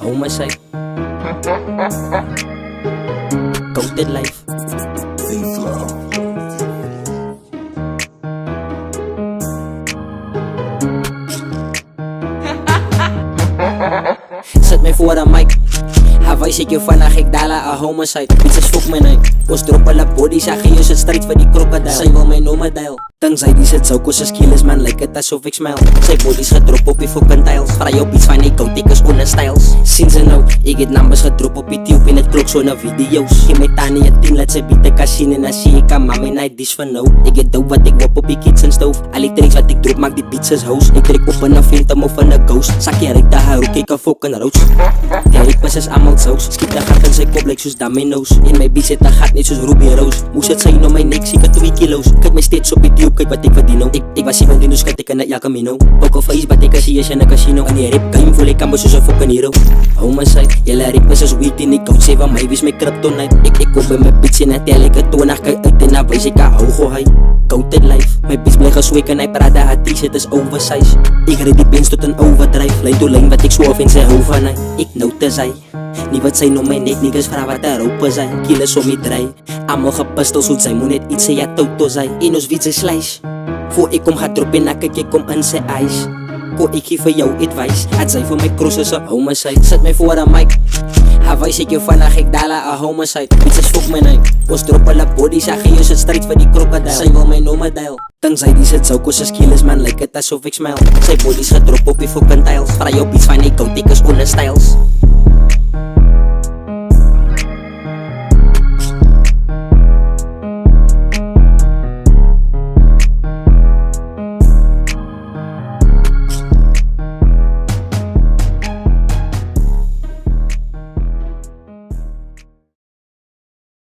homicide. Coated life. Zet mij voor de mic. Hawaii zit je vandaag, ik dala a homicide. Pizza's fok mijn nek. Ons drop alle body, zeg je het strijd voor die krokodil. Zij wil mij noemen dial. Tenzij die zit zo koos skills man, lijkt het alsof ik smile. Zij body's gedrop op die fucking tiles. Vrij op iets van die coatikers onder styles. Sinds en nou, ik het numbers gedrop op die tube in het klok zo naar video's. Je met Tani het team, laat ze bieden casino en dan zie ik aan mama night dish van nou. Ik het dope wat ik wop op die kids en stoof. Alle tricks wat ik drop maak die pizzas hoes. Ik trek op een phantom of een ghost. Zakje rek de haar, ook ik een fucking roos. Die rippers is allemaal saus. Schiet de gat in zijn kop, lijkt zoals Domino's. In mijn beat zit een gat, net zoals Ruby Rose. Moest het zijn om mijn nek, zie ik 2 kilo's. Kijk mij steeds op die tube, kijk wat ik verdien. Ik was 17, dus kijk ik naar El Camino. Pokerface, wat ik zie is in een casino. En die rap game voel ik aan me zoals een fucking hero. Homicide, jullie rippers is weak in die coach. Zij van mij, wie is mijn kryptonite. Ik koop bij mijn bitch en hij tel ik het toon. Kijk uit en dan wijs ik haar hoog high. Coated life, mijn bitch blijft geswik en hij praat dat haar t-shirt is oversized. Ik red die pins tot een overdrive. Lijn to lijn wat ik zwoer in zijn hoofd van hij. Ik note zij. Nie wat sy om my nek, niggas vra wat daar open sy. Killers om die draai. Allemaal gepistol soet sy, moet net iets sê, ja toto sy. En ons wiet sy slice. Voor ik kom ga drop en dan kijk ik kom in sy eyes. Ko ik geef vir jou advice. Het sy vir my cross is a homicide. Zet my voor een mic. Hawaii zit je vandaag, ik dala a homicide. Pizzas fok my night. Ons drop alle body, zeg je het strijd voor die krokodil. Sy wil my noemen dial. Tenzij die zit zo koos skills man, lijkt het alsof ik smile. Sy body's gedrop op die fucking tiles. Vrij op iets van die coatikers onder